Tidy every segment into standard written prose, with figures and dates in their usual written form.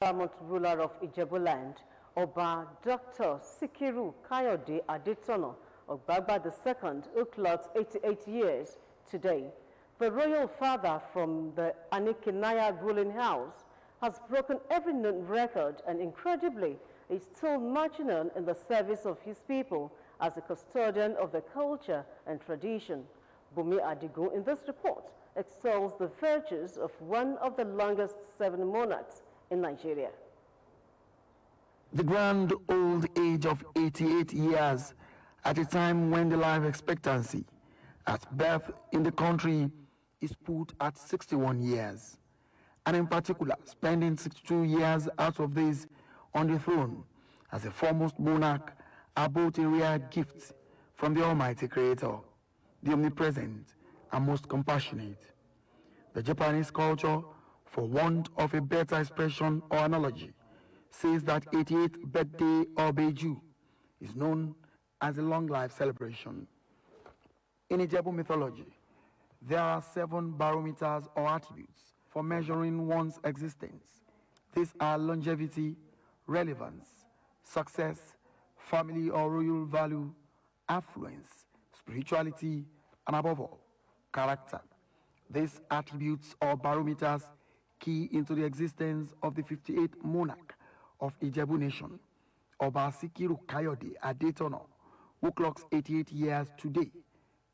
Paramount ruler of Ijebuland, Oba Dr. Sikiru Kayode Adetono Ogbagba II, who clocks 88 years today. The royal father from the Anikinaya ruling house has broken every known record and incredibly is still marching on in the service of his people as a custodian of the culture and tradition. Bumi Adigun in this report extols the virtues of one of the longest 7 monarchs in Nigeria. The grand old age of 88 years at a time when the life expectancy at birth in the country is put at 61 years, and in particular spending 62 years out of these on the throne as a foremost monarch are both a rare gift from the Almighty Creator, the omnipresent and most compassionate. The Japanese culture, for want of a better expression or analogy, says that 88th birthday of Beju is known as a long life celebration. In Ijebu mythology, there are 7 barometers or attributes for measuring one's existence. These are longevity, relevance, success, family or royal value, affluence, spirituality, and above all, character. These attributes or barometers key into the existence of the 58th monarch of Ijebu nation, Oba Sikiru Kayode Adetono, who clocks 88 years today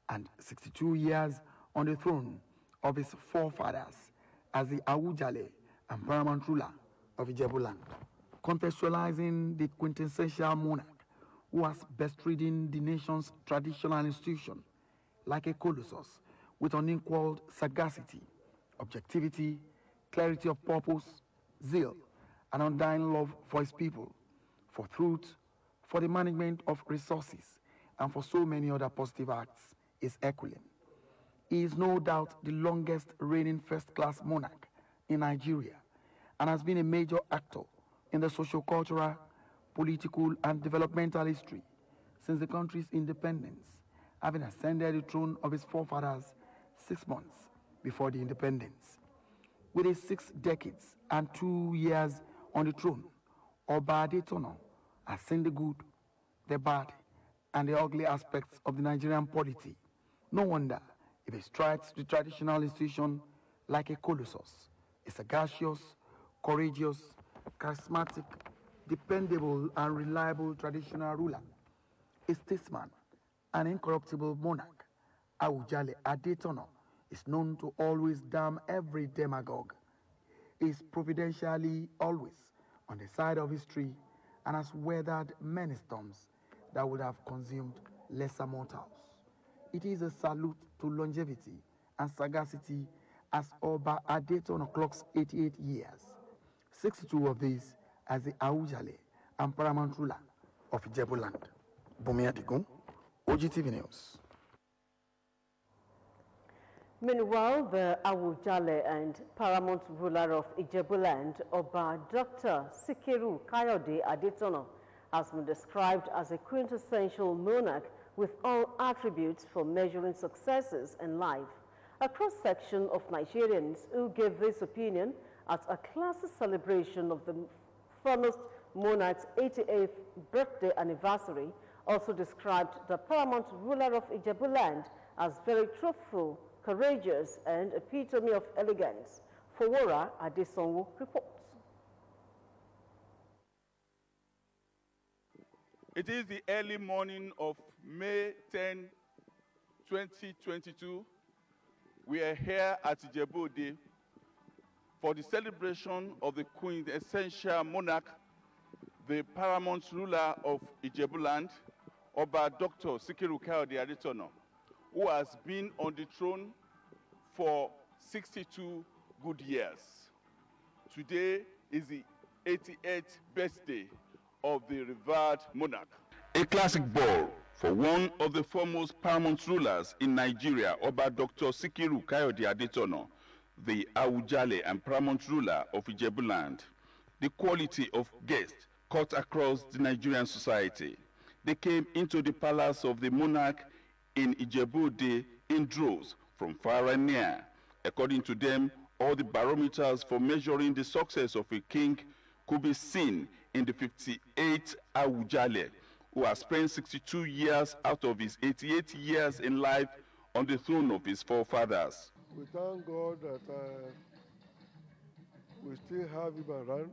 and 62 years on the throne of his forefathers as the Awujale and paramount ruler of Ijebuland, contextualizing the quintessential monarch who has bestridden the nation's traditional institution like a colossus with unequaled sagacity, objectivity, clarity of purpose, zeal, and undying love for his people, for truth, for the management of resources, and for so many other positive acts is equine. He is no doubt the longest reigning first-class monarch in Nigeria and has been a major actor in the socio-cultural, political, and developmental history since the country's independence, having ascended the throne of his forefathers 6 months before the independence. With his 6 decades and 2 years on the throne, Oba Adetono has seen the good, the bad, and the ugly aspects of the Nigerian polity. No wonder if he strides the traditional institution like a colossus, a sagacious, courageous, charismatic, dependable, and reliable traditional ruler, a statesman, an incorruptible monarch. Awujale Adetono is known to always damn every demagogue. He is providentially always on the side of history and has weathered many storms that would have consumed lesser mortals. It is a salute to longevity and sagacity as Oba Adetono clocks 88 years, 62 of these as the Awujale and paramount ruler of Ijebuland. Bumi Adigun, OGTV News. Meanwhile, the Awujale and paramount ruler of Ijebuland, Oba Dr. Sikiru Kayode Adetono, has been described as a quintessential monarch with all attributes for measuring successes in life. A cross-section of Nigerians who gave this opinion at a classy celebration of the foremost monarch's 88th birthday anniversary also described the paramount ruler of Ijebuland as very truthful, courageous, and epitome of elegance. Fowora Adesonwu reports. It is the early morning of May 10, 2022. We are here at Ijebu for the celebration of the quintessential monarch, the paramount ruler of Ijebuland, Oba Dr. Sikiru Kayode Adetono, who has been on the throne for 62 good years. Today is the 88th birthday of the revered monarch. A classic ball for one of the foremost paramount rulers in Nigeria, Oba Dr. Sikiru Kayode Adetono, the Awujale and paramount ruler of Ijebuland. The quality of guests cut across the Nigerian society. They came into the palace of the monarch in Ijebu in droves from far and near. According to them, all the barometers for measuring the success of a king could be seen in the 58th Awujale, who has spent 62 years out of his 88 years in life on the throne of his forefathers. We thank God that we still have him around,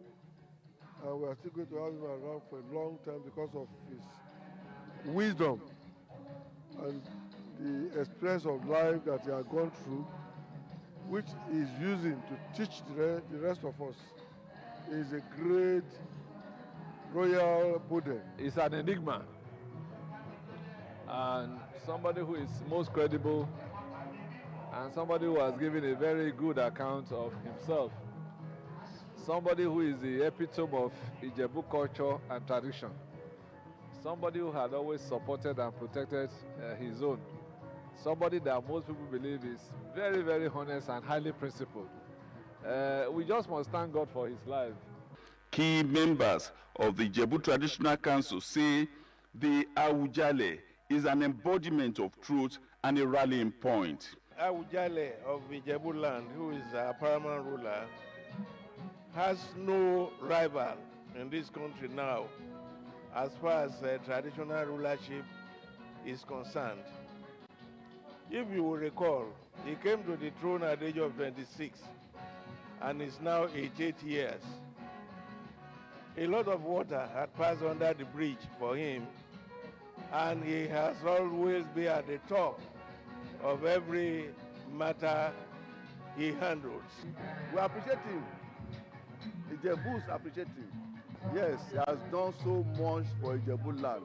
and we are still going to have him around for a long time because of his wisdom and the experience of life that he has gone through, which he is using to teach the rest of us. He is a great royal Buddha. He's an enigma, and somebody who is most credible, and somebody who has given a very good account of himself. Somebody who is the epitome of Ijebu culture and tradition. Somebody who had always supported and protected his own. Somebody that most people believe is very, very honest and highly principled. We just must thank God for his life. Key members of the Ijebu Traditional Council say the Awujale is an embodiment of truth and a rallying point. Awujale of Ijebu land, who is our paramount ruler, has no rival in this country now as far as traditional rulership is concerned. If you will recall, he came to the throne at the age of 26 and is now 88 years. A lot of water had passed under the bridge for him, and he has always been at the top of every matter he handles. We appreciate him. Ijebus appreciate him. Yes, he has done so much for Ijebu land,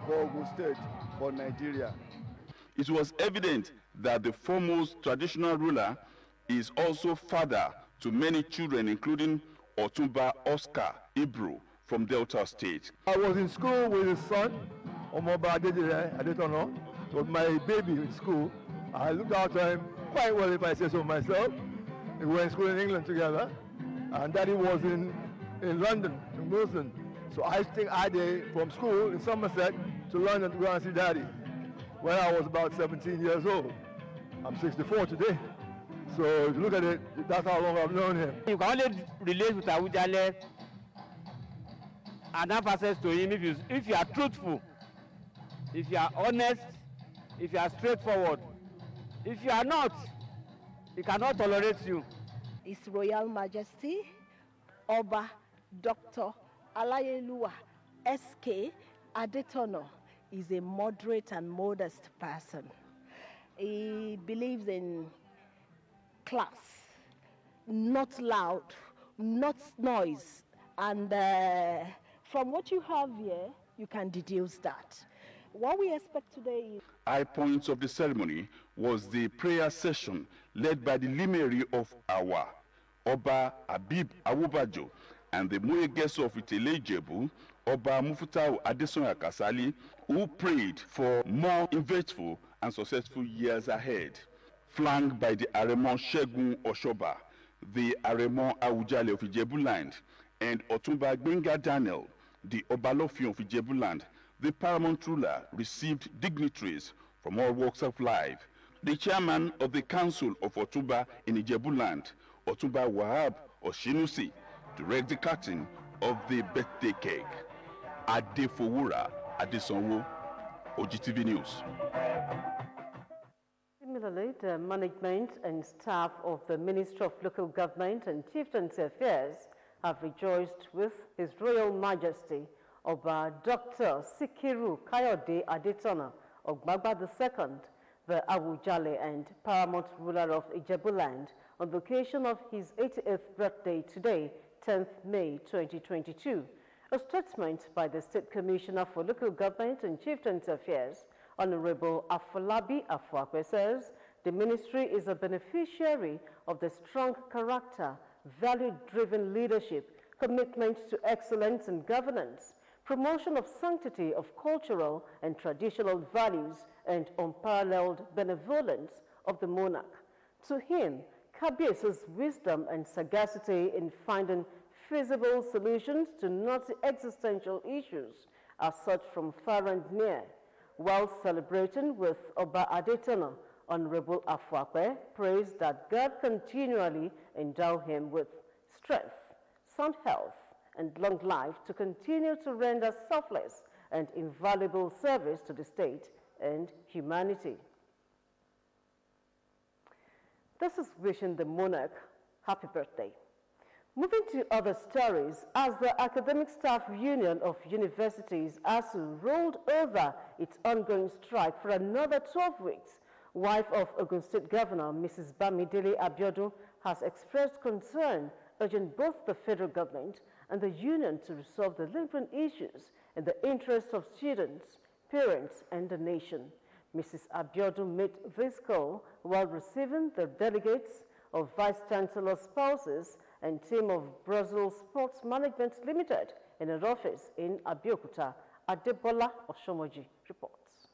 for Ogun State, for Nigeria. It was evident that the foremost traditional ruler is also father to many children, including Otumba Oscar Ibru from Delta State. I was in school with his son, Omoba Adetono, was my baby in school. I looked after him quite well, if I say so myself. We were in school in England together, and Daddy was in London, in Wilson. So I think I did from school in Somerset to London to go and see Daddy when I was about 17 years old. I'm 64 today. So if you look at it, that's how long I've known him. You can only relate with Awujale and have access to him if you are truthful, if you are honest, if you are straightforward. If you are not, he cannot tolerate you. His Royal Majesty, Oba Dr. Alayeluwa S.K. Adetono is a moderate and modest person. He believes in class, not loud, not noise. And from what you have here, you can deduce that. What we expect today is... High points of the ceremony was the prayer session led by the Limeri of Awa, Oba Abib Awubajo, and the Muyegeso of Itele Ijebu, Oba Mufutau Adesoya Kasali, who prayed for more eventful and successful years ahead. Flanked by the Aremon Shegun Oshoba, the Aremon Awujale of Ijebu land, and Otumba Gbenga Daniel, the Obalofion of Ijebu land, the paramount ruler received dignitaries from all walks of life. The chairman of the Council of Otumba in Ijebu land, Otumba Wahab Oshinusi, directed the cutting of the birthday cake. Adefowura Adesonwo, OGTV News. Similarly, the management and staff of the Ministry of Local Government and Chieftaincy Affairs have rejoiced with His Royal Majesty Oba Dr. Sikiru Kayode Adetona Ogbagba II, the Awujale and paramount ruler of Ijebuland, on the occasion of his 80th birthday today, 10th May 2022. A statement by the State Commissioner for Local Government and Chieftaincy Affairs, Honorable Afolabi Afuakwe, says the ministry is a beneficiary of the strong character, value-driven leadership, commitment to excellence in governance, promotion of sanctity of cultural and traditional values, and unparalleled benevolence of the monarch. To him, Kabiyesi's wisdom and sagacity in finding feasible solutions to knotty existential issues are sought from far and near. While celebrating with Oba Adetona, Honorable Afuakwe praised that God continually endow him with strength, sound health, and long life to continue to render selfless and invaluable service to the state and humanity. This is wishing the monarch happy birthday. Moving to other stories, as the Academic Staff Union of Universities ASU rolled over its ongoing strike for another 12 weeks, wife of Ogun State Governor Mrs. Bamidele Abiodun has expressed concern, urging both the federal government and the union to resolve the lingering issues in the interest of students, parents, and the nation. Mrs. Abiodun made this call while receiving the delegates of Vice-Chancellor's spouses and team of Brussels Sports Management Limited in her office in Abeokuta. Adebola Oshomoji reports.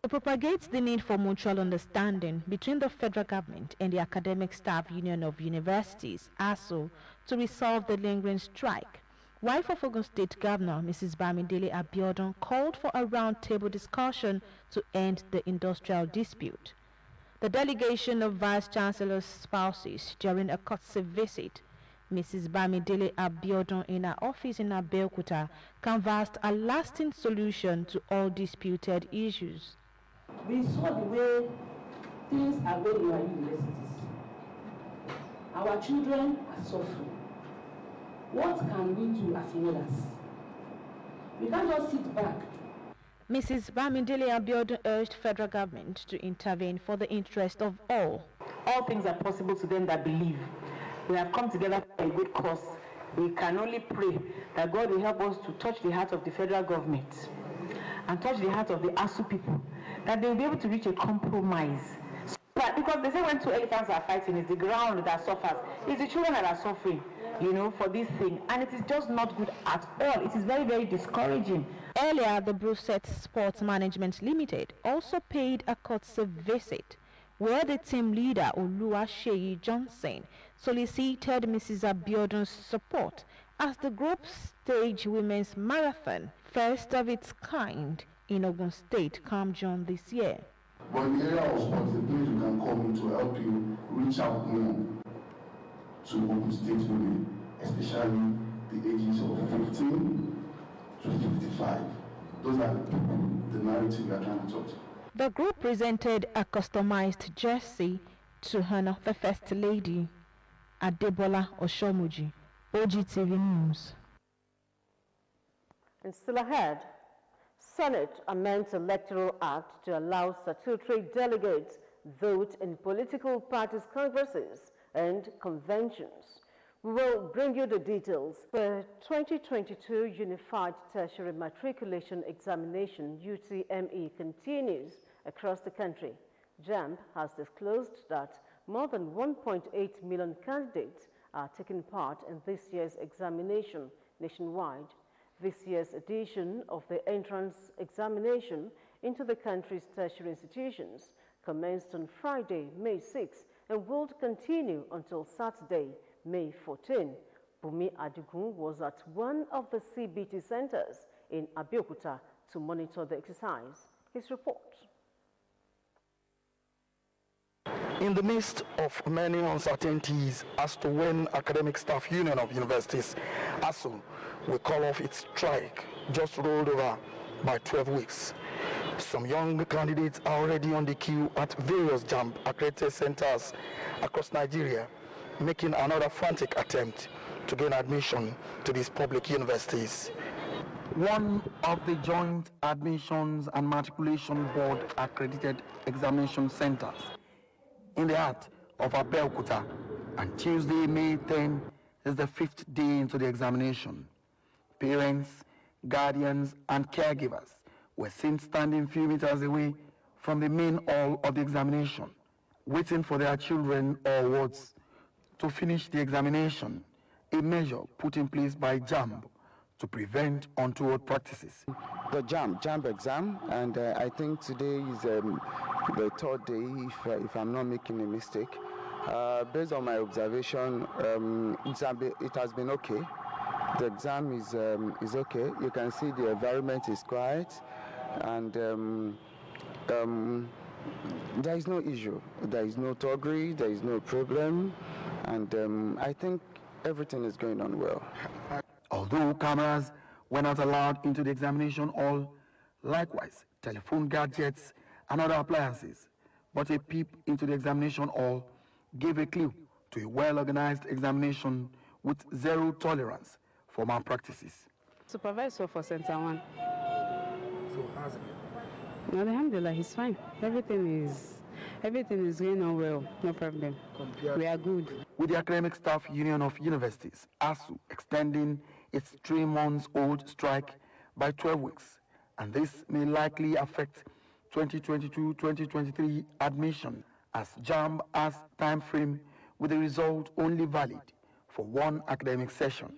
To propagate the need for mutual understanding between the federal government and the Academic Staff Union of Universities, ASU, to resolve the lingering strike, wife of Ogun State Governor Mrs. Bamidele Abiodun called for a roundtable discussion to end the industrial dispute. The delegation of Vice-Chancellor's spouses during a courtesy visit, Mrs. Bamidele Abiodun in her office in Abeokuta canvassed a lasting solution to all disputed issues. We saw the way things are going in our universities. Our children are suffering. What can we do as mothers? We can't just sit back. Mrs. Bamidele Abiodun urged federal government to intervene for the interest of all. All things are possible to them that believe. We have come together for a good cause. We can only pray that God will help us to touch the heart of the federal government and touch the heart of the ASU people, that they will be able to reach a compromise. But because they say when two elephants are fighting, it's the ground that suffers. It's the children that are suffering, for this thing. And it is just not good at all. It is very, very discouraging. Earlier, the Brussels Sports Management Limited also paid a courtesy visit, where the team leader Oluwaseyi Johnson solicited Mrs. Abiodun's support as the group staged women's marathon, first of its kind in Ogun State, come June this year. But in the area of sports, the place you can come in to help you reach out more to Ogun State women, especially the ages of 15 to 55. Those are the narrative we are trying to touch. The group presented a customized jersey to honor the First Lady, Adebola Oshomoji, OGTV News. And still ahead, Senate amends Electoral Act to allow statutory delegates vote in political parties' congresses and conventions. We will bring you the details. The 2022 Unified Tertiary Matriculation Examination, UTME, continues across the country. JAMB has disclosed that more than 1.8 million candidates are taking part in this year's examination nationwide. This year's edition of the entrance examination into the country's tertiary institutions commenced on Friday, May 6, and will continue until Saturday, May 14. Bumi Adigun was at one of the CBT centers in Abeokuta to monitor the exercise. His report. In the midst of many uncertainties as to when Academic Staff Union of Universities, ASU, will call off its strike, just rolled over by 12 weeks. Some young candidates are already on the queue at various JAMB accredited centers across Nigeria, making another frantic attempt to gain admission to these public universities. One of the Joint Admissions and Matriculation Board accredited examination centers in the heart of Abeokuta, and Tuesday, May 10, is the 5th day into the examination. Parents, guardians, and caregivers were seen standing few meters away from the main hall of the examination, waiting for their children or wards to finish the examination, a measure put in place by JAMB to prevent untoward practices. The JAMB exam, and I think today is the third day, if I'm not making a mistake. Based on my observation, it has been okay. The exam is okay. You can see the environment is quiet, and there is no issue. There is no thuggery. There is no problem, and I think everything is going on well. Although cameras were not allowed into the examination hall, likewise telephone gadgets and other appliances, but a peep into the examination hall gave a clue to a well-organized examination with zero tolerance for malpractices. Supervisor for Center 1. So how's it? No, alhamdulillah, he's fine. Everything is going on well, no problem. We are good. With the Academic Staff Union of Universities, ASU, extending its 3-month-old strike by 12 weeks, and this may likely affect 2022-2023 admission, as JAMB has time frame with the result only valid for one academic session.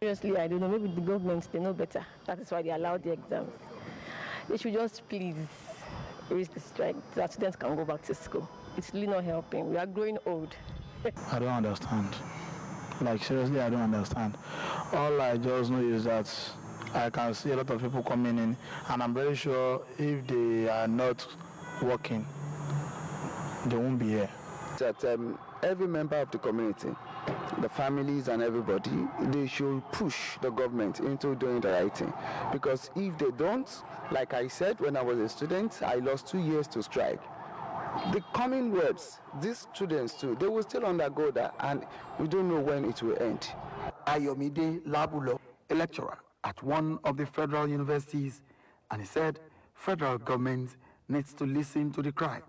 Seriously, I don't know. Maybe the government, they know better. That is why they allowed the exams. They should just please raise the strike so that students can go back to school. It's really not helping. We are growing old. I don't understand. Like, seriously, I don't understand. All I just know is that I can see a lot of people coming in, and I'm very sure if they are not working, they won't be here. That every member of the community, the families and everybody, they should push the government into doing the right thing. Because if they don't, like I said, when I was a student, I lost 2 years to strike. The coming words, these students too, they will still undergo that, and we don't know when it will end. Ayomide Labulo, a lecturer at one of the federal universities, and he said federal government needs to listen to the cry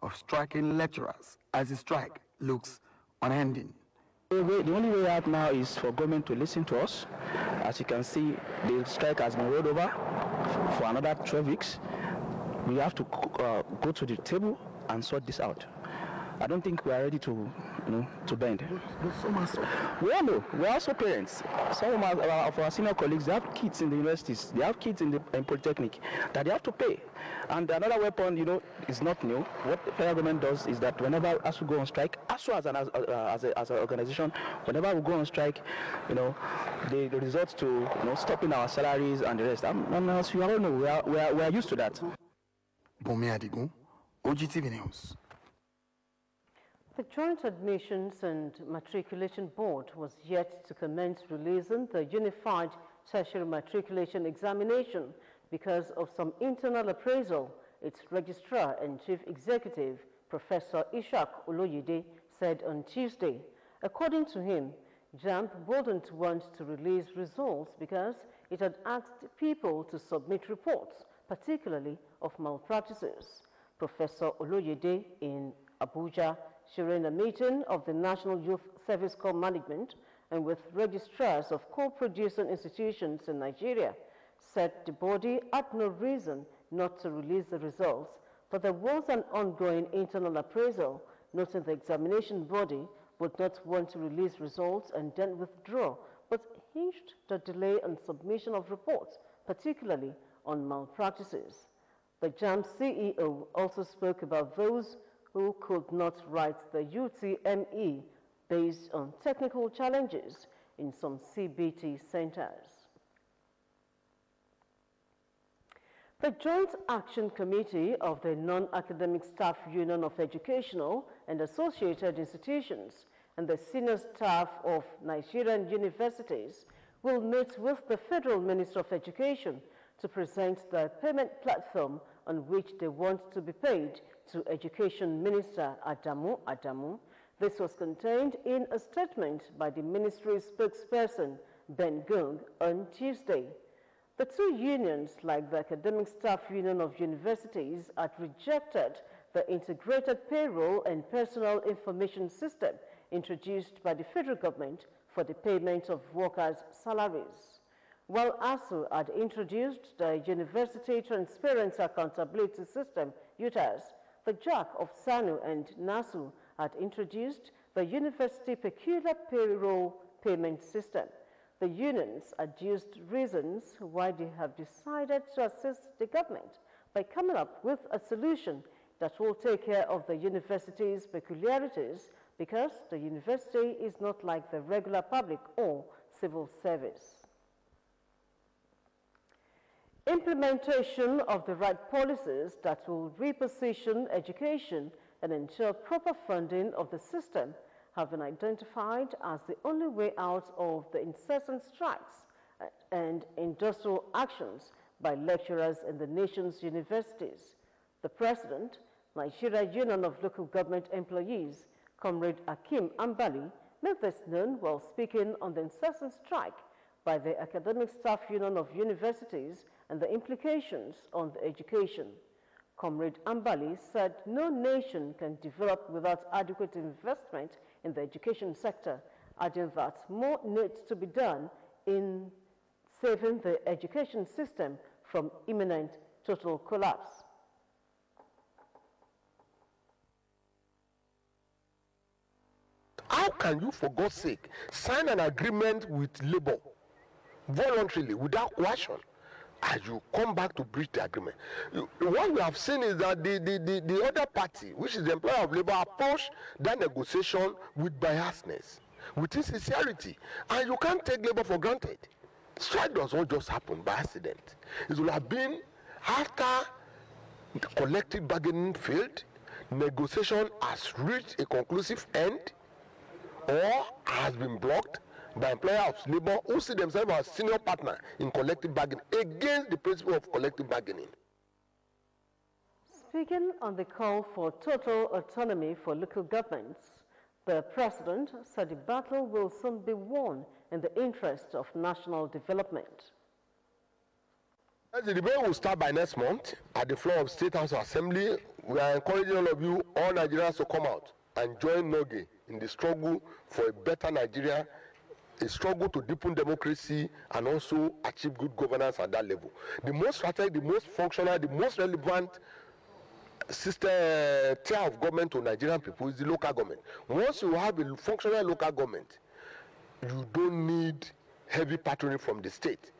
of striking lecturers as the strike looks unending. The only way out now is for government to listen to us. As you can see, the strike has been rolled over for another 12 weeks. We have to go to the table and sort this out. I don't think we are ready to bend. We all know. We are also parents. Some of our senior colleagues, they have kids in the universities. They have kids in Polytechnic that they have to pay. And another weapon, is not new. What the federal government does is that whenever ASU go on strike, ASU as an organization, whenever we go on strike, they resort to stopping our salaries and the rest. And as you all know, we are used to that. Bumi Adigun, OGTV News. The Joint Admissions and Matriculation Board was yet to commence releasing the Unified Tertiary Matriculation Examination because of some internal appraisal, its Registrar and Chief Executive, Professor Ishak Oloyede, said on Tuesday. According to him, JAMB wouldn't want to release results because it had asked people to submit reports, particularly of malpractices. Professor Oloyede in Abuja, during a meeting of the National Youth Service Corps Management and with registrars of co-producing institutions in Nigeria, said the body had no reason not to release the results, but there was an ongoing internal appraisal, noting the examination body would not want to release results and then withdraw, but hinged the delay on submission of reports, particularly on malpractices. The JAMB CEO also spoke about those who could not write the UTME based on technical challenges in some CBT centers. The Joint Action Committee of the Non-Academic Staff Union of Educational and Associated Institutions and the senior staff of Nigerian universities will meet with the Federal Minister of Education to present the payment platform on which they want to be paid to Education Minister Adamu. This was contained in a statement by the ministry's spokesperson, Ben Gung, on Tuesday. The two unions, like the Academic Staff Union of Universities, had rejected the integrated payroll and personal information system introduced by the federal government for the payment of workers' salaries. While ASU had introduced the University Transparency Accountability System, UTAS, the JAC of SANU and NASU had introduced the University Peculiar Payroll Payment System. The unions adduced reasons why they have decided to assist the government by coming up with a solution that will take care of the university's peculiarities because the university is not like the regular public or civil service. Implementation of the right policies that will reposition education and ensure proper funding of the system have been identified as the only way out of the incessant strikes and industrial actions by lecturers in the nation's universities. The president, Nigeria Union of Local Government Employees, Comrade Akim Ambali, made this known while speaking on the incessant strike by the Academic Staff Union of Universities and the implications on the education. Comrade Ambali said no nation can develop without adequate investment in the education sector, adding that more needs to be done in saving the education system from imminent total collapse. How can you, for God's sake, sign an agreement with labor voluntarily without coercion as you come back to breach the agreement? What we have seen is that the other party, which is the employer of labor, approached that negotiation with biasness, with insincerity, and you can't take labor for granted. Strike does not just happen by accident. It will have been after the collective bargaining failed, negotiation has reached a conclusive end, or has been blocked by employer of labor who see themselves as senior partner in collective bargaining against the principle of collective bargaining. Speaking on the call for total autonomy for local governments, the president said the battle will soon be won in the interest of national development. The debate will start by next month at the floor of State House Assembly. We are encouraging all of you, all Nigerians, to come out and join Noge in the struggle for a better Nigeria, a struggle to deepen democracy and also achieve good governance at that level. The most strategic, the most functional, the most relevant system tier of government to Nigerian people is the local government. Once you have a functional local government, you don't need heavy patronage from the state.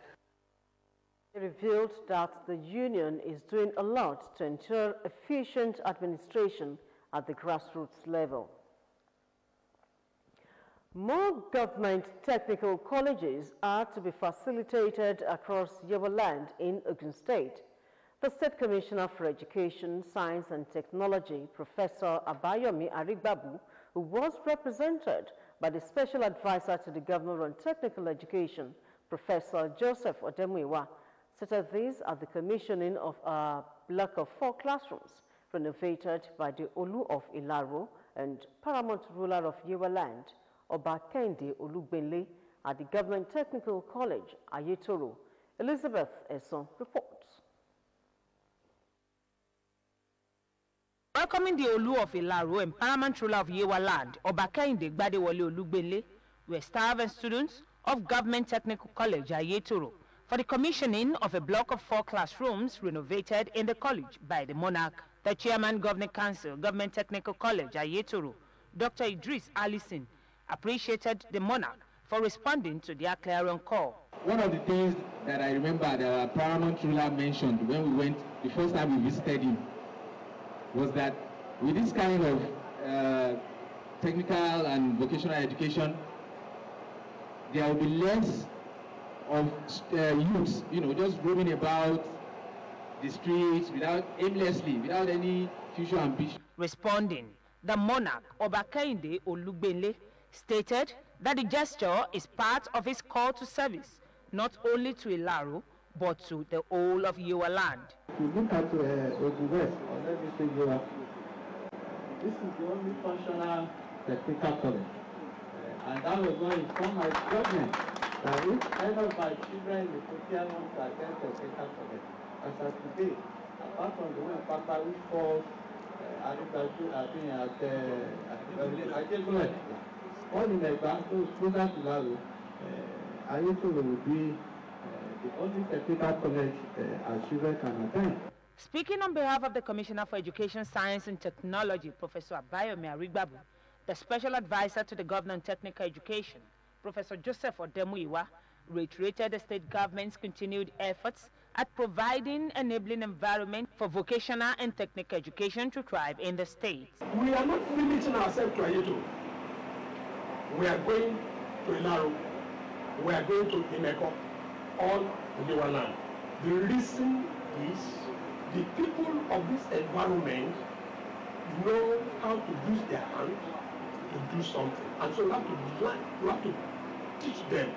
He revealed that the union is doing a lot to ensure efficient administration at the grassroots level. More government technical colleges are to be facilitated across Yoruba land in Ogun State. The State Commissioner for Education, Science and Technology, Professor Abayomi Arigbabu, who was represented by the Special Advisor to the Governor on Technical Education, Professor Joseph Odemuyiwa, stated this at the commissioning of a block of 4 classrooms renovated by the Olu of Ilaro and paramount ruler of Yoruba land, Oba Kehinde Olugbenle, at the Government Technical College, Ayetoro. Elizabeth Eson reports. Welcoming the Olu of Ilaro and paramount ruler of Yewa land, Oba Kehinde Gbadewole Olugbenle, were staff and students of Government Technical College, Ayetoro, for the commissioning of a block of 4 classrooms renovated in the college by the monarch. The Chairman, Governing Council, Government Technical College, Ayetoro, Dr. Idris Allison, appreciated the monarch for responding to their clarion call. One of the things that I remember that our paramount ruler mentioned when we went, the first time we visited him, was that with this kind of technical and vocational education, there will be less of youths, just roaming about the streets aimlessly, without any future ambition. Responding, the monarch, Oba Kehinde Olugbenle, stated that the gesture is part of his call to service, not only to Ilaro, but to the whole of Yoruba land. If you look at Ogun West, or let me say Yoruba, this is the only functional technical college. And that was going to inform my judgment that if any of my children in the Kotian want to attend technical college, as of today, apart from the one Papa which falls all in the back, those closer to Lalo, Ayetoro will be the only technical college our children can attend. Speaking on behalf of the Commissioner for Education, Science and Technology, Professor Abayomi Arigbabu, the Special Advisor to the Governor on Technical Education, Professor Joseph Odemuyiwa, reiterated the state government's continued efforts at providing enabling environment for vocational and technical education to thrive in the state. We are not limiting ourselves to Ayetoro. We are going to Ilaro. We are going to Imeko, all in Yoruba land. The reason is the people of this environment know how to use their hands, to do something. And so you have to learn, you have to teach them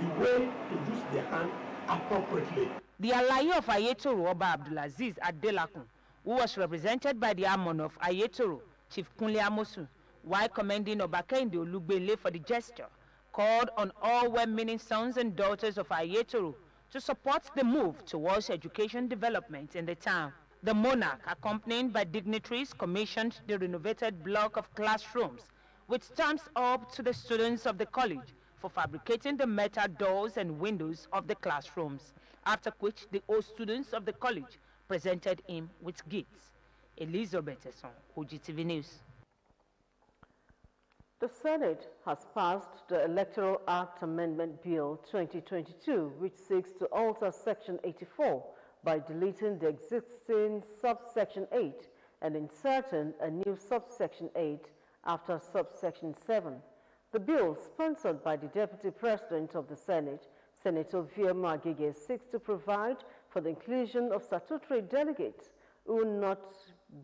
the way to use their hand appropriately. The Alaye of Ayetoro, Oba Abdulaziz Adelakun, who was represented by the Amon of Ayetoro, Chief Kunle Amosu, while commending Oba Kehinde Olugbele for the gesture, called on all well-meaning sons and daughters of Ayetoro to support the move towards education development in the town. The monarch, accompanied by dignitaries, commissioned the renovated block of classrooms with stamps up to the students of the college for fabricating the metal doors and windows of the classrooms, after which the old students of the college presented him with gifts. Elizabeth Esson, OGTV News. The Senate has passed the Electoral Act Amendment Bill 2022, which seeks to alter Section 84 by deleting the existing subsection 8 and inserting a new subsection 8 after subsection 7. The bill, sponsored by the Deputy President of the Senate, Senator Vioma Agege, seeks to provide for the inclusion of statutory delegates who not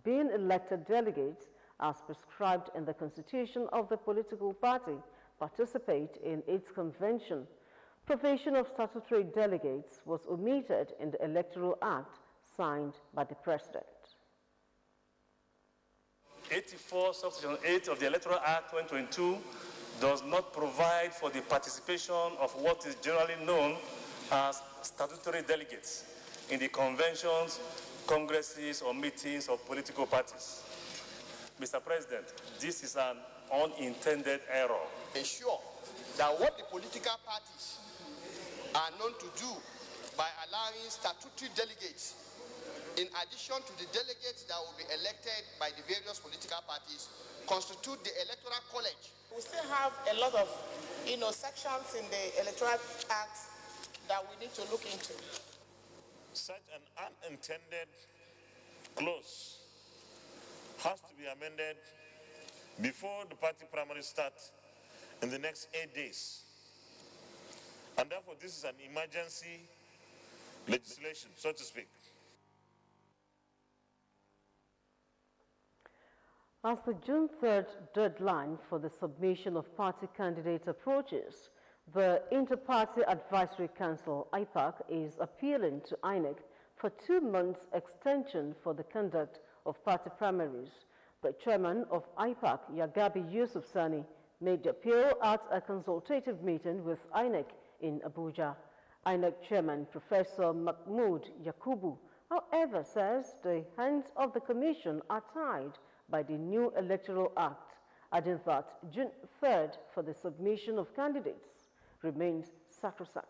being elected delegates as prescribed in the constitution of the political party participate in its convention. Provision of statutory delegates was omitted in the Electoral Act signed by the President. 84 subsection 8 of the Electoral Act 2022 does not provide for the participation of what is generally known as statutory delegates in the conventions, congresses, or meetings of political parties. Mr. President, this is an unintended error. Ensure that what the political parties are known to do by allowing statutory delegates, in addition to the delegates that will be elected by the various political parties, constitute the Electoral College. We still have a lot of, sections in the Electoral Act that we need to look into. Such an unintended clause has to be amended before the party primaries start in the next 8 days. And therefore, this is an emergency legislation, so to speak. As the June 3rd deadline for the submission of party candidates approaches, the Inter-Party Advisory Council, IPAC, is appealing to INEC for 2 months extension for the conduct of party primaries. The chairman of IPAC, Yagabi Yusuf Sani, made the appeal at a consultative meeting with INEC in Abuja. INEC chairman, Professor Mahmoud Yakubu, however, says the hands of the commission are tied by the new Electoral Act, adding that June 3rd for the submission of candidates remains sacrosanct.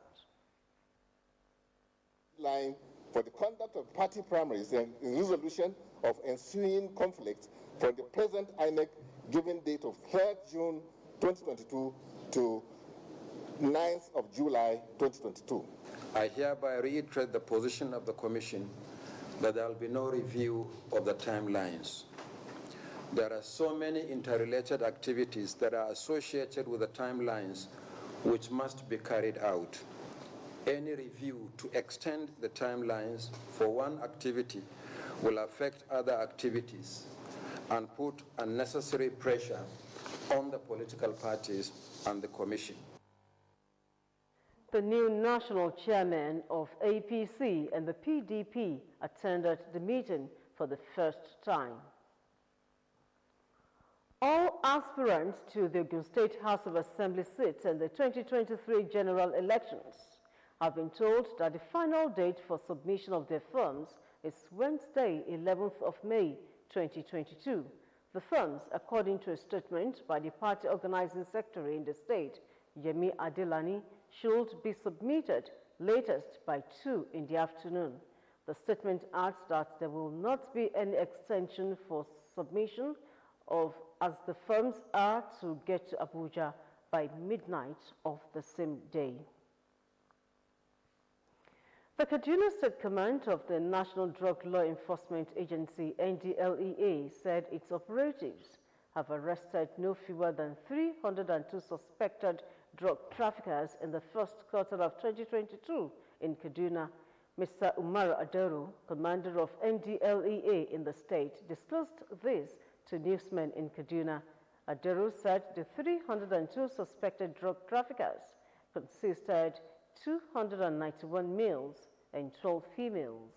Line for the conduct of party primaries and resolution of ensuing conflicts from the present INEC given date of 3rd June 2022 to 9th of July 2022. I hereby reiterate the position of the Commission that there will be no review of the timelines. There are so many interrelated activities that are associated with the timelines which must be carried out. Any review to extend the timelines for one activity will affect other activities and put unnecessary pressure on the political parties and the Commission. The new national chairman of APC and the PDP attended the meeting for the first time. All aspirants to the Ogun State House of Assembly seats in the 2023 general elections have been told that the final date for submission of their forms is Wednesday, 11th of May, 2022. The forms, according to a statement by the party organizing secretary in the state, Yemi Adelani, should be submitted latest by 2 in the afternoon. The statement adds that there will not be any extension for submission as the firms are to get to Abuja by midnight of the same day. The Kaduna State Command of the National Drug Law Enforcement Agency, NDLEA, said its operatives have arrested no fewer than 302 suspected drug traffickers in the first quarter of 2022 in Kaduna. Mr. Umar Adero, commander of NDLEA in the state, disclosed this to newsmen in Kaduna Aderu said the 302 suspected drug traffickers consisted 291 males and 12 females.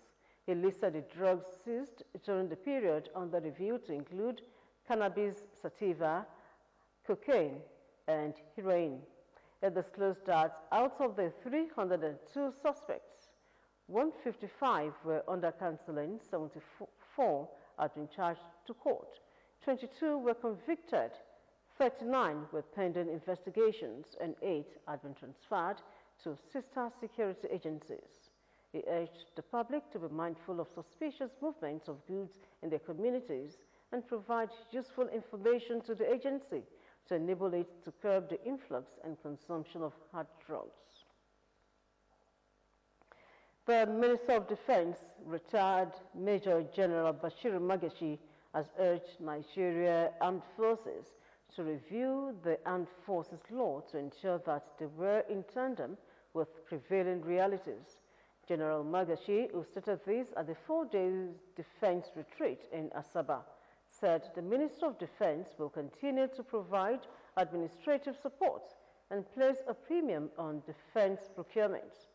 He listed the drugs seized during the period under review to include cannabis sativa, cocaine, and heroin. It disclosed that out of the 302 suspects, 155 were under counseling, 74 had been charged to court, 22 were convicted, 39 were pending investigations, and 8 had been transferred to sister security agencies. He urged the public to be mindful of suspicious movements of goods in their communities and provide useful information to the agency to enable it to curb the influx and consumption of hard drugs. The Minister of Defense, retired Major General Bashir Magashi, has urged Nigeria Armed Forces to review the Armed Forces law to ensure that they were in tandem with prevailing realities. General Magashi, who stated this at the 4-day defense retreat in Asaba, said the Minister of Defense will continue to provide administrative support and place a premium on defense procurement.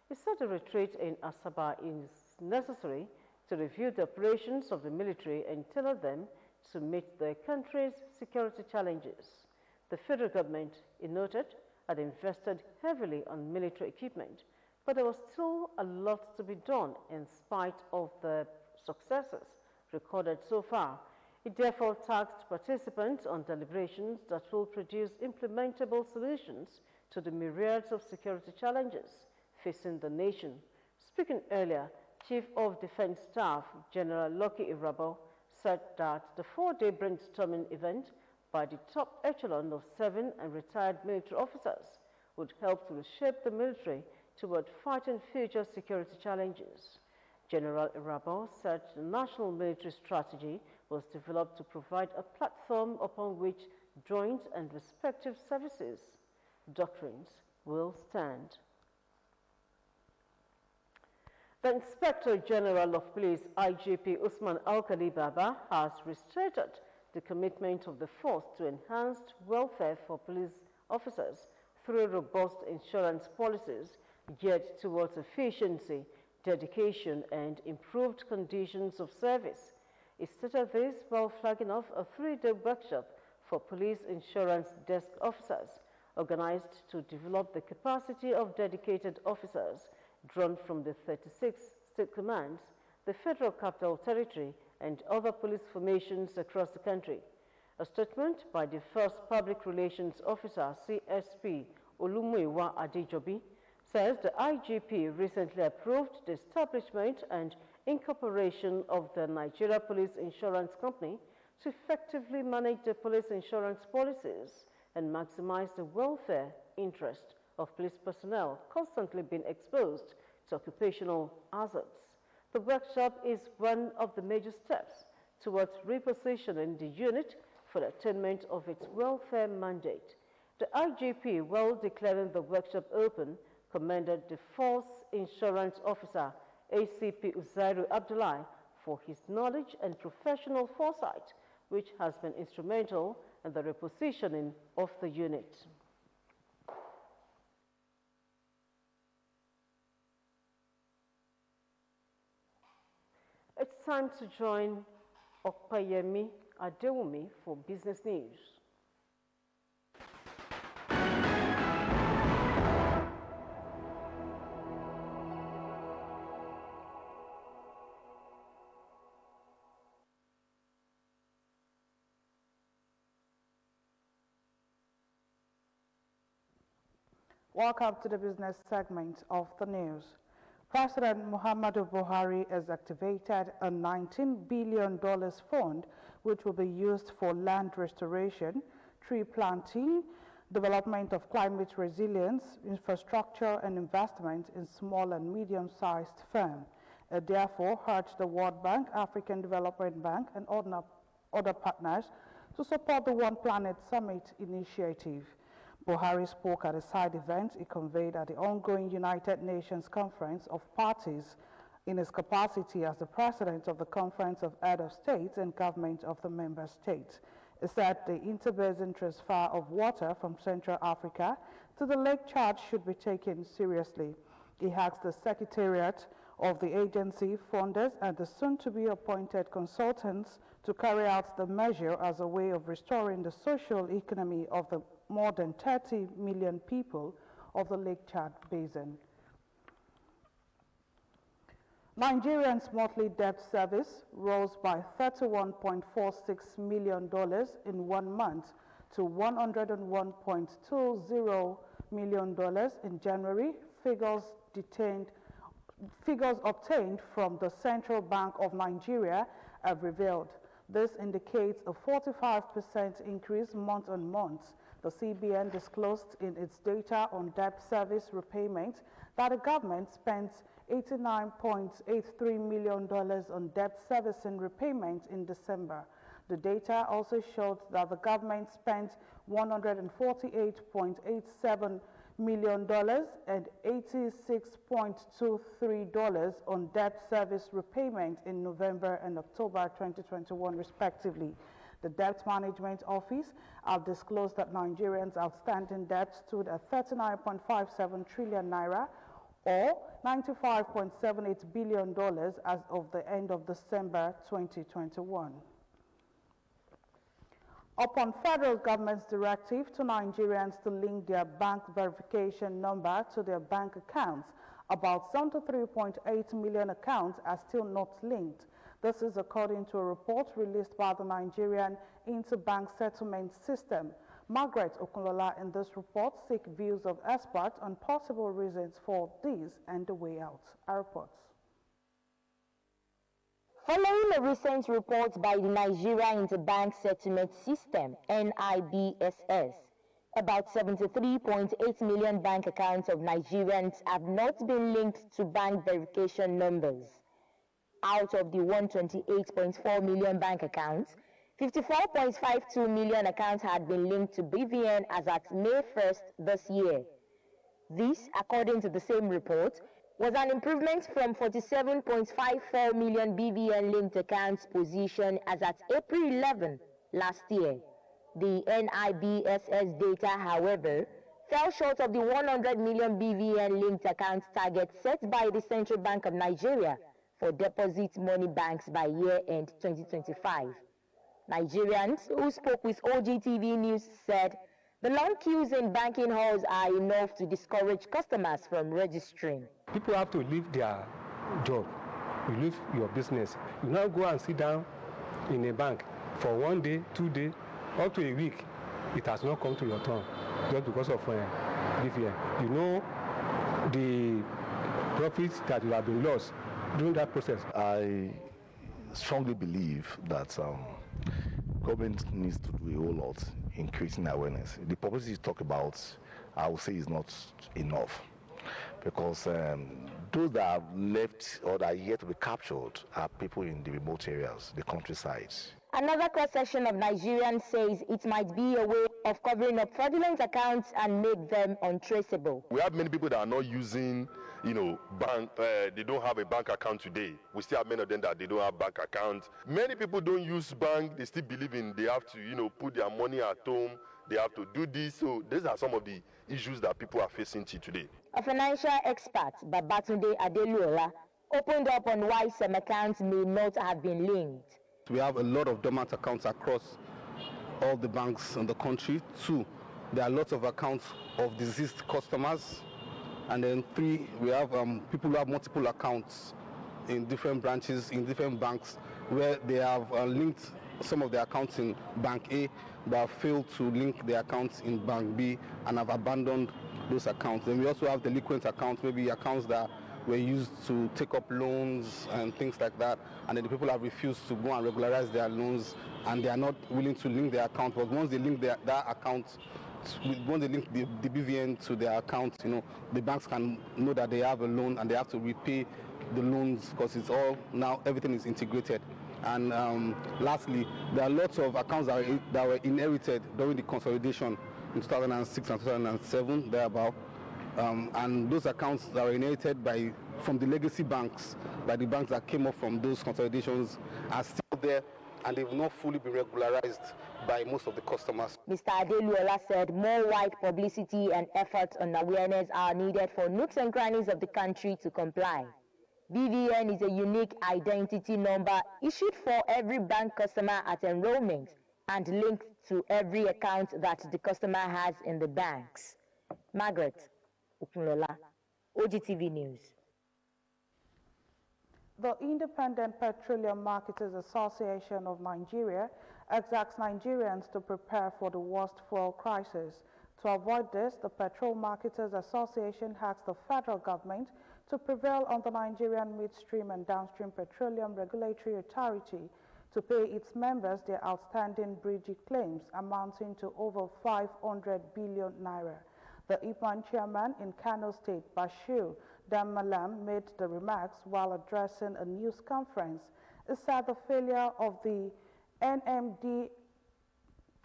He said the retreat in Asaba is necessary to review the operations of the military and tailor them to meet the country's security challenges. The federal government, he noted, had invested heavily on military equipment, but there was still a lot to be done in spite of the successes recorded so far. It therefore tasked participants on deliberations that will produce implementable solutions to the myriads of security challenges facing the nation. Speaking earlier, Chief of Defense Staff General Lucky Irabo said that the 4-day brainstorming event by the top echelon of 7 and retired military officers would help to reshape the military toward fighting future security challenges. General Irabo said the national military strategy was developed to provide a platform upon which joint and respective services doctrines will stand. The Inspector General of Police, IGP Usman Alkali Baba, has reiterated the commitment of the force to enhanced welfare for police officers through robust insurance policies geared towards efficiency, dedication, and improved conditions of service. He stated this while flagging off a 3-day workshop for police insurance desk officers, organized to develop the capacity of dedicated officers drawn from the 36 state commands, the Federal Capital Territory, and other police formations across the country. A statement by the first Public Relations Officer, CSP Olumuyiwa Adejobi, says the IGP recently approved the establishment and incorporation of the Nigeria Police Insurance Company to effectively manage the police insurance policies and maximize the welfare interest of police personnel constantly being exposed to occupational hazards. The workshop is one of the major steps towards repositioning the unit for the attainment of its welfare mandate. The IGP, while declaring the workshop open, commended the force insurance officer, ACP Uzairu Abdullahi, for his knowledge and professional foresight, which has been instrumental in the repositioning of the unit. It's time to join Okpayemi Adewumi for business news. Welcome to the business segment of the news. President Muhammadu Buhari has activated a $19 billion fund which will be used for land restoration, tree planting, development of climate resilience, infrastructure and investment in small and medium-sized firms. It therefore urged the World Bank, African Development Bank and other partners to support the One Planet Summit initiative. Buhari spoke at a side event he conveyed at the ongoing United Nations Conference of Parties in his capacity as the president of the Conference of Heads of States and Government of the Member States. It said the interbasin transfer of water from Central Africa to the Lake Chad should be taken seriously. He asked the Secretariat of the agency, funders, and the soon-to-be appointed consultants to carry out the measure as a way of restoring the social economy of the more than 30 million people of the Lake Chad Basin. Nigerians' monthly debt service rose by $31.46 million in 1 month to $101.20 million in January. Figures obtained from the Central Bank of Nigeria have revealed. This indicates a 45% increase month on month. The CBN disclosed in its data on debt service repayment that the government spent $89.83 million on debt servicing repayment in December. The data also showed that the government spent $148.87 million and $86.23 on debt service repayment in November and October 2021, respectively. The Debt Management Office have disclosed that Nigerians' outstanding debt stood at 39.57 trillion naira, or $95.78 billion as of the end of December 2021. Upon federal government's directive to Nigerians to link their bank verification number to their bank accounts, about 73.8 million accounts are still not linked. This is according to a report released by the Nigerian Interbank Settlement System. Margaret Okunlola in this report seek views of experts on possible reasons for this and the way out. Our reports. Following a recent report by the Nigeria Interbank Settlement System, NIBSS, about 73.8 million bank accounts of Nigerians have not been linked to bank verification numbers. Out of the 128.4 million bank accounts, 54.52 million accounts had been linked to BVN as at May 1st this year. This, according to the same report, was an improvement from 47.54 million BVN-linked accounts position as at April 11 last year. The NIBSS data, however, fell short of the 100 million BVN-linked accounts target set by the Central Bank of Nigeria for deposit money banks by year-end 2025. Nigerians who spoke with OGTV News said the long queues in banking halls are enough to discourage customers from registering. People have to leave their job, you leave your business. You now go and sit down in a bank for 1 day, 2 days, up to a week. It has not come to your turn just because of BVN. You know the profits that you have been lost during that process. I strongly believe that government needs to do a whole lot in creating awareness. The publicity you talk about, I would say, is not enough, because those that are left or that are yet to be captured are people in the remote areas, the countryside. Another cross-section of Nigerians says it might be a way of covering up fraudulent accounts and make them untraceable. We have many people that are not using, bank. They don't have a bank account today. We still have many of them that they don't have bank accounts. Many people don't use bank. They still believe they have to, put their money at home. They have to do this. So these are some of the issues that people are facing today. A financial expert, Babatunde Adeluola, opened up on why some accounts may not have been linked. We have a lot of dormant accounts across all the banks in the country. 2, there are lots of accounts of deceased customers. And then 3, we have people who have multiple accounts in different branches, in different banks, where they have linked some of their accounts in Bank A, but have failed to link their accounts in Bank B and have abandoned those accounts. Then we also have delinquent accounts, maybe accounts that were used to take up loans and things like that, and then the people have refused to go and regularize their loans, and they are not willing to link their account. But once they link that account, when they link the BVN to their account, the banks can know that they have a loan and they have to repay the loans, because it's all now, everything is integrated. And lastly, there are lots of accounts that were inherited during the consolidation in 2006 and 2007, thereabout. And those accounts that were inherited from the legacy banks, by the banks that came up from those consolidations, are still there and they've not fully been regularized by most of the customers. Mr. Adeluola said more wide publicity and efforts on awareness are needed for nooks and crannies of the country to comply. BVN is a unique identity number issued for every bank customer at enrollment and linked to every account that the customer has in the banks. Margaret Okunlola, OGTV News. The Independent Petroleum Marketers Association of Nigeria asks Nigerians to prepare for the worst fuel crisis. To avoid this, the Petrol Marketers Association asks the federal government to prevail on the Nigerian Midstream and Downstream Petroleum Regulatory Authority to pay its members their outstanding bridge claims amounting to over 500 billion naira. The IPMAN chairman in Kano State, Bashir Damalam, made the remarks while addressing a news conference. He said the failure of the NMDPRA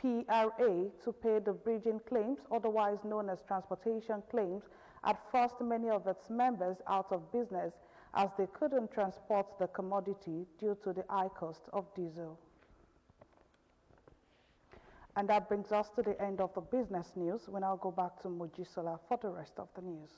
to pay the bridging claims, otherwise known as transportation claims, had forced many of its members out of business as they couldn't transport the commodity due to the high cost of diesel. And that brings us to the end of the business news. We now go back to Mojisola for the rest of the news.